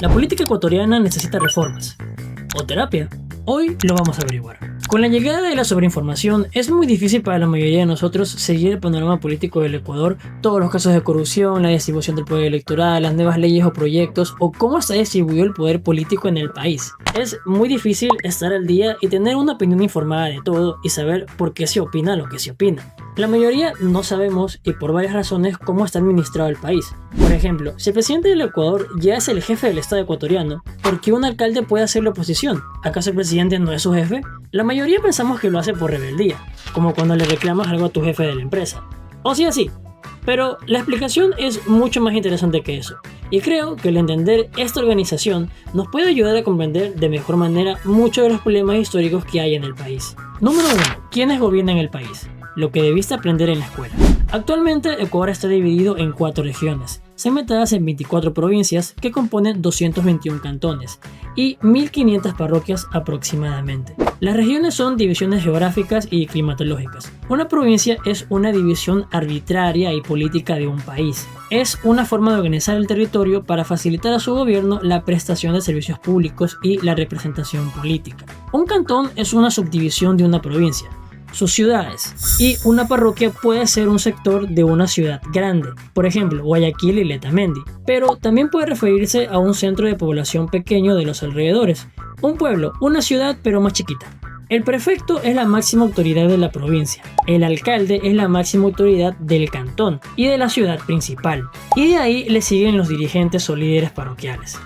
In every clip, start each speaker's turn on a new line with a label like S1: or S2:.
S1: ¿La política ecuatoriana necesita reformas o terapia? Hoy lo vamos a averiguar. Con la llegada de la sobreinformación, es muy difícil para la mayoría de nosotros seguir el panorama político del Ecuador, todos los casos de corrupción, la distribución del poder electoral, las nuevas leyes o proyectos, o cómo se distribuyó el poder político en el país. Es muy difícil estar al día y tener una opinión informada de todo y saber por qué se opina lo que se opina. La mayoría no sabemos, y por varias razones, cómo está administrado el país. Por ejemplo, si el presidente del Ecuador ya es el jefe del Estado ecuatoriano, ¿por qué un alcalde puede hacer la oposición? ¿Acaso el presidente no es su jefe? La mayoría pensamos que lo hace por rebeldía, como cuando le reclamas algo a tu jefe de la empresa. O sí, así. Pero la explicación es mucho más interesante que eso, y creo que el entender esta organización nos puede ayudar a comprender de mejor manera muchos de los problemas históricos que hay en el país. Número 1. ¿Quiénes gobiernan el país? Lo que debiste aprender en la escuela. Actualmente Ecuador está dividido en 4 regiones, segmentadas en 24 provincias que componen 221 cantones y 1500 parroquias aproximadamente. Las regiones son divisiones geográficas y climatológicas. Una provincia es una división arbitraria y política de un país. Es una forma de organizar el territorio para facilitar a su gobierno la prestación de servicios públicos y la representación política. Un cantón es una subdivisión de una provincia, sus ciudades, y una parroquia puede ser un sector de una ciudad grande, por ejemplo Guayaquil y Letamendi, pero también puede referirse a un centro de población pequeño de los alrededores, un pueblo, una ciudad pero más chiquita. El prefecto es la máxima autoridad de la provincia, el alcalde es la máxima autoridad del cantón y de la ciudad principal, y de ahí le siguen los dirigentes o líderes parroquiales.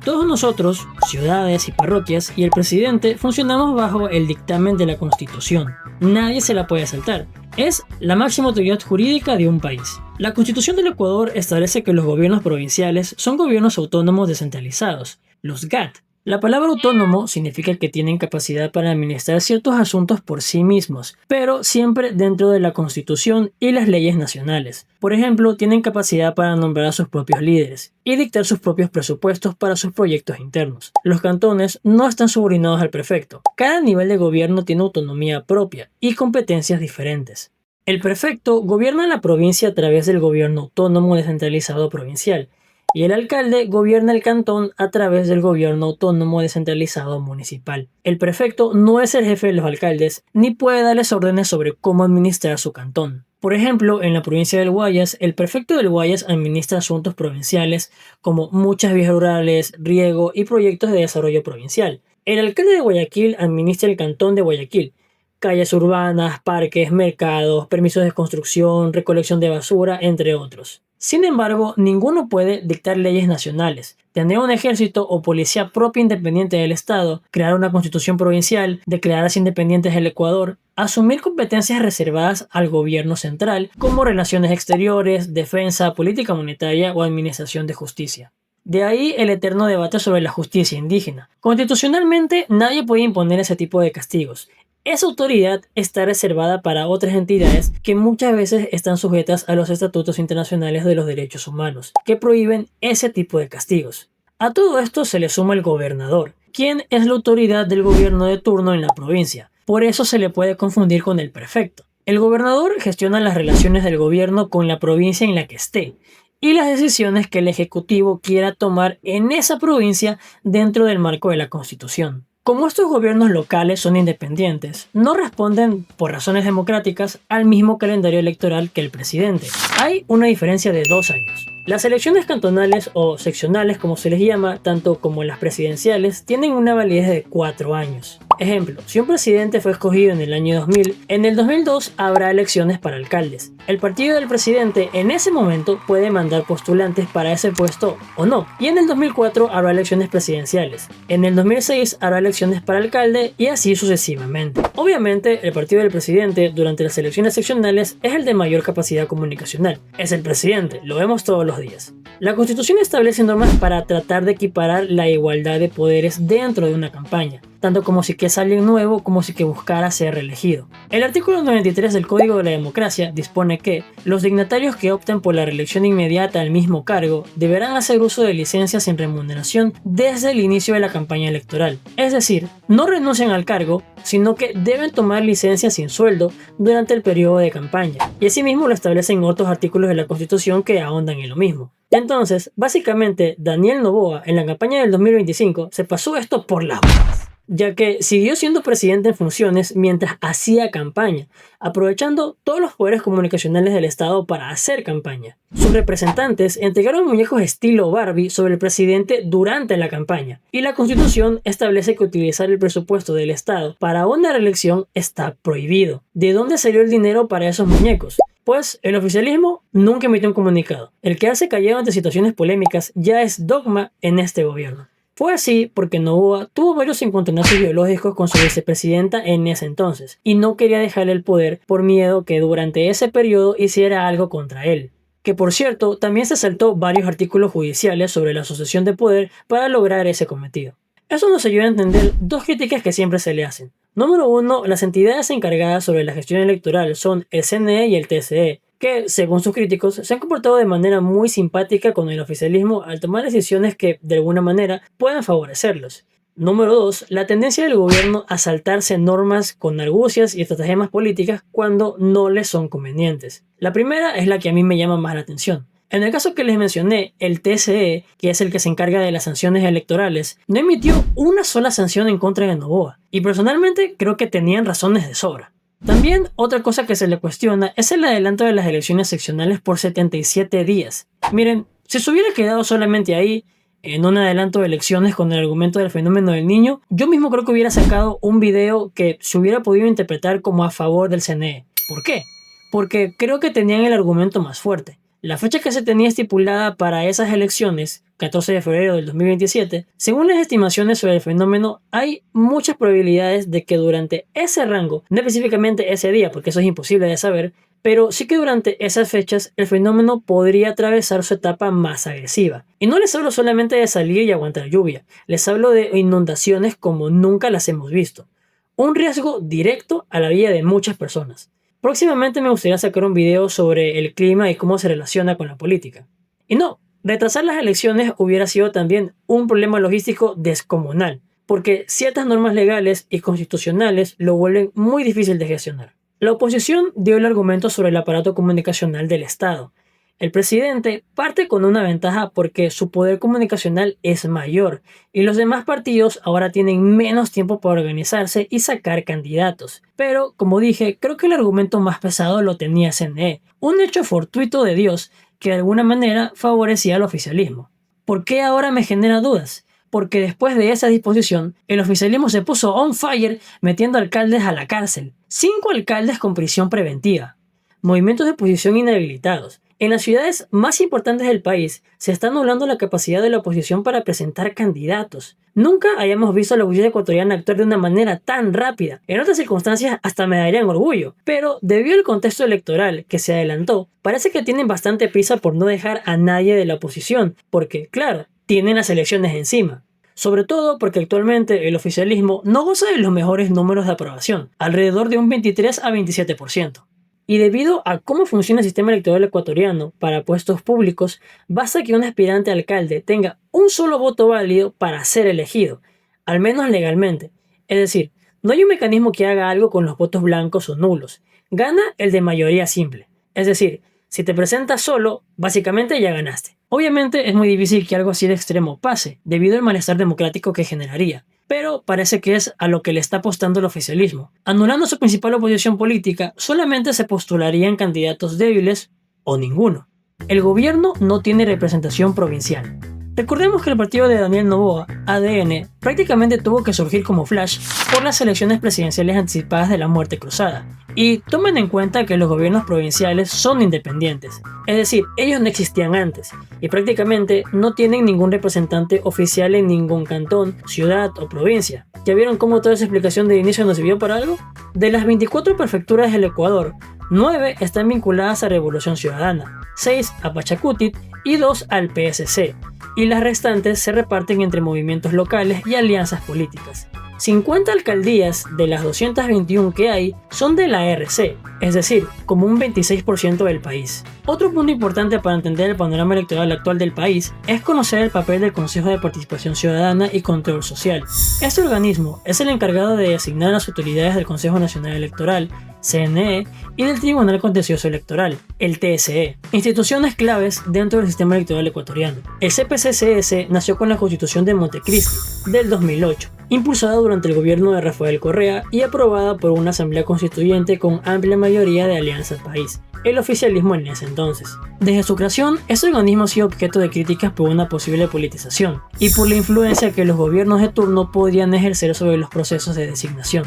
S1: Todos nosotros, ciudades y parroquias, y el presidente funcionamos bajo el dictamen de la Constitución. Nadie se la puede saltar. Es la máxima autoridad jurídica de un país. La Constitución del Ecuador establece que los gobiernos provinciales son gobiernos autónomos descentralizados, los GAT. La palabra autónomo significa que tienen capacidad para administrar ciertos asuntos por sí mismos, pero siempre dentro de la Constitución y las leyes nacionales. Por ejemplo, tienen capacidad para nombrar a sus propios líderes y dictar sus propios presupuestos para sus proyectos internos. Los cantones no están subordinados al prefecto. Cada nivel de gobierno tiene autonomía propia y competencias diferentes. El prefecto gobierna la provincia a través del gobierno autónomo descentralizado provincial, y el alcalde gobierna el cantón a través del gobierno autónomo descentralizado municipal. El prefecto no es el jefe de los alcaldes, ni puede darles órdenes sobre cómo administrar su cantón. Por ejemplo, en la provincia del Guayas, el prefecto del Guayas administra asuntos provinciales como muchas vías rurales, riego y proyectos de desarrollo provincial. El alcalde de Guayaquil administra el cantón de Guayaquil, calles urbanas, parques, mercados, permisos de construcción, recolección de basura, entre otros. Sin embargo, ninguno puede dictar leyes nacionales, tener un ejército o policía propia independiente del Estado, crear una constitución provincial, declararse independientes del Ecuador, asumir competencias reservadas al gobierno central, como relaciones exteriores, defensa, política monetaria o administración de justicia. De ahí el eterno debate sobre la justicia indígena. Constitucionalmente, nadie puede imponer ese tipo de castigos. Esa autoridad está reservada para otras entidades que muchas veces están sujetas a los estatutos internacionales de los derechos humanos, que prohíben ese tipo de castigos. A todo esto se le suma el gobernador, quien es la autoridad del gobierno de turno en la provincia. Por eso se le puede confundir con el prefecto. El gobernador gestiona las relaciones del gobierno con la provincia en la que esté y las decisiones que el ejecutivo quiera tomar en esa provincia dentro del marco de la Constitución. Como estos gobiernos locales son independientes, no responden por razones democráticas al mismo calendario electoral que el presidente. Hay una diferencia de 2 años. Las elecciones cantonales o seccionales, como se les llama, tanto como las presidenciales, tienen una validez de 4 años. Ejemplo, si un presidente fue escogido en el año 2000, en el 2002 habrá elecciones para alcaldes. El partido del presidente en ese momento puede mandar postulantes para ese puesto o no. Y en el 2004 habrá elecciones presidenciales. En el 2006 habrá elecciones para alcalde y así sucesivamente. Obviamente, el partido del presidente durante las elecciones seccionales es el de mayor capacidad comunicacional. Es el presidente, lo vemos todos los días. La Constitución establece normas para tratar de equiparar la igualdad de poderes dentro de una campaña. tanto como si que es alguien nuevo como si que buscara ser reelegido. El artículo 93 del Código de la Democracia dispone que los dignatarios que opten por la reelección inmediata al mismo cargo deberán hacer uso de licencias sin remuneración desde el inicio de la campaña electoral. Es decir, no renuncian al cargo, sino que deben tomar licencias sin sueldo durante el periodo de campaña. Y asimismo lo establecen otros artículos de la Constitución que ahondan en lo mismo. Entonces, básicamente, Daniel Noboa en la campaña del 2025 se pasó esto por las huevas, ya que siguió siendo presidente en funciones mientras hacía campaña, aprovechando todos los poderes comunicacionales del Estado para hacer campaña. Sus representantes entregaron muñecos estilo Barbie sobre el presidente durante la campaña, y la Constitución establece que utilizar el presupuesto del Estado para una reelección está prohibido. ¿De dónde salió el dinero para esos muñecos? Pues el oficialismo nunca emitió un comunicado. El quedarse callado ante situaciones polémicas ya es dogma en este gobierno. Fue así porque Noboa tuvo varios encontronazos ideológicos con su vicepresidenta en ese entonces, y no quería dejarle el poder por miedo que durante ese periodo hiciera algo contra él. Que por cierto, también se saltó varios artículos judiciales sobre la asociación de poder para lograr ese cometido. Eso nos ayuda a entender dos críticas que siempre se le hacen. Número 1, las entidades encargadas sobre la gestión electoral son el CNE y el TSE, que, según sus críticos, se han comportado de manera muy simpática con el oficialismo al tomar decisiones que, de alguna manera, puedan favorecerlos. Número 2, la tendencia del gobierno a saltarse normas con argucias y estratagemas políticas cuando no les son convenientes. La primera es la que a mí me llama más la atención. En el caso que les mencioné, el TSE, que es el que se encarga de las sanciones electorales, no emitió una sola sanción en contra de Noboa, y personalmente creo que tenían razones de sobra. También otra cosa que se le cuestiona es el adelanto de las elecciones seccionales por 77 días. Miren, si se hubiera quedado solamente ahí, en un adelanto de elecciones con el argumento del fenómeno del niño, yo mismo creo que hubiera sacado un video que se hubiera podido interpretar como a favor del CNE. ¿Por qué? Porque creo que tenían el argumento más fuerte. La fecha que se tenía estipulada para esas elecciones, 14 de febrero del 2027, según las estimaciones sobre el fenómeno, hay muchas probabilidades de que durante ese rango, no específicamente ese día, porque eso es imposible de saber, pero sí que durante esas fechas el fenómeno podría atravesar su etapa más agresiva. Y no les hablo solamente de salir y aguantar lluvia, les hablo de inundaciones como nunca las hemos visto. Un riesgo directo a la vida de muchas personas. Próximamente me gustaría sacar un video sobre el clima y cómo se relaciona con la política. Y no, retrasar las elecciones hubiera sido también un problema logístico descomunal, porque ciertas normas legales y constitucionales lo vuelven muy difícil de gestionar. La oposición dio el argumento sobre el aparato comunicacional del Estado. El presidente parte con una ventaja porque su poder comunicacional es mayor y los demás partidos ahora tienen menos tiempo para organizarse y sacar candidatos. Pero, como dije, creo que el argumento más pesado lo tenía CNE, un hecho fortuito de Dios que de alguna manera favorecía al oficialismo. ¿Por qué ahora me genera dudas? Porque después de esa disposición, el oficialismo se puso on fire metiendo alcaldes a la cárcel. 5 alcaldes con prisión preventiva. Movimientos de oposición inhabilitados. En las ciudades más importantes del país se está anulando la capacidad de la oposición para presentar candidatos. Nunca hayamos visto a la oposición ecuatoriana actuar de una manera tan rápida. En otras circunstancias hasta me darían orgullo. Pero debido al contexto electoral que se adelantó, parece que tienen bastante prisa por no dejar a nadie de la oposición. Porque, claro, tienen las elecciones encima. Sobre todo porque actualmente el oficialismo no goza de los mejores números de aprobación, alrededor de un 23 a 27%. Y debido a cómo funciona el sistema electoral ecuatoriano para puestos públicos, basta que un aspirante a alcalde tenga un solo voto válido para ser elegido, al menos legalmente. Es decir, no hay un mecanismo que haga algo con los votos blancos o nulos. Gana el de mayoría simple. Es decir, si te presentas solo, básicamente ya ganaste. Obviamente es muy difícil que algo así de extremo pase, debido al malestar democrático que generaría. Pero parece que es a lo que le está apostando el oficialismo. Anulando su principal oposición política, solamente se postularían candidatos débiles o ninguno. El gobierno no tiene representación provincial. Recordemos que el partido de Daniel Noboa, ADN, prácticamente tuvo que surgir como flash por las elecciones presidenciales anticipadas de la muerte cruzada. Y tomen en cuenta que los gobiernos provinciales son independientes, es decir, ellos no existían antes y prácticamente no tienen ningún representante oficial en ningún cantón, ciudad o provincia. ¿Ya vieron cómo toda esa explicación de inicio nos sirvió para algo? De las 24 prefecturas del Ecuador, 9 están vinculadas a Revolución Ciudadana, 6 a Pachacutit y 2 al PSC, y las restantes se reparten entre movimientos locales y alianzas políticas. 50 alcaldías de las 221 que hay son de la RC, es decir, como un 26% del país. Otro punto importante para entender el panorama electoral actual del país es conocer el papel del Consejo de Participación Ciudadana y Control Social. Este organismo es el encargado de designar a las autoridades del Consejo Nacional Electoral, CNE, y del Tribunal Contencioso Electoral, el TSE, instituciones claves dentro del sistema electoral ecuatoriano. El CPCCS nació con la Constitución de Montecristi del 2008, impulsada durante el gobierno de Rafael Correa y aprobada por una asamblea constituyente con amplia mayoría de Alianza al País, el oficialismo en ese entonces. Desde su creación, este organismo ha sido objeto de críticas por una posible politización y por la influencia que los gobiernos de turno podrían ejercer sobre los procesos de designación.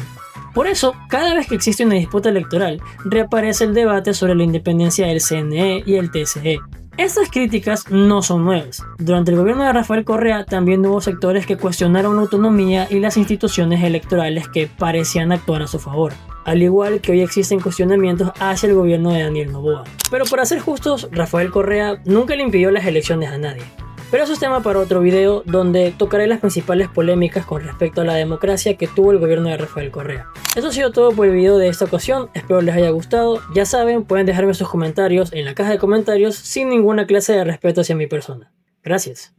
S1: Por eso, cada vez que existe una disputa electoral, reaparece el debate sobre la independencia del CNE y el TSE. Estas críticas no son nuevas. Durante el gobierno de Rafael Correa también hubo sectores que cuestionaron la autonomía y las instituciones electorales que parecían actuar a su favor, al igual que hoy existen cuestionamientos hacia el gobierno de Daniel Noboa. Pero para ser justos, Rafael Correa nunca le impidió las elecciones a nadie. Pero eso es tema para otro video donde tocaré las principales polémicas con respecto a la democracia que tuvo el gobierno de Rafael Correa. Eso ha sido todo por el video de esta ocasión, espero les haya gustado. Ya saben, pueden dejarme sus comentarios en la caja de comentarios sin ninguna clase de respeto hacia mi persona. Gracias.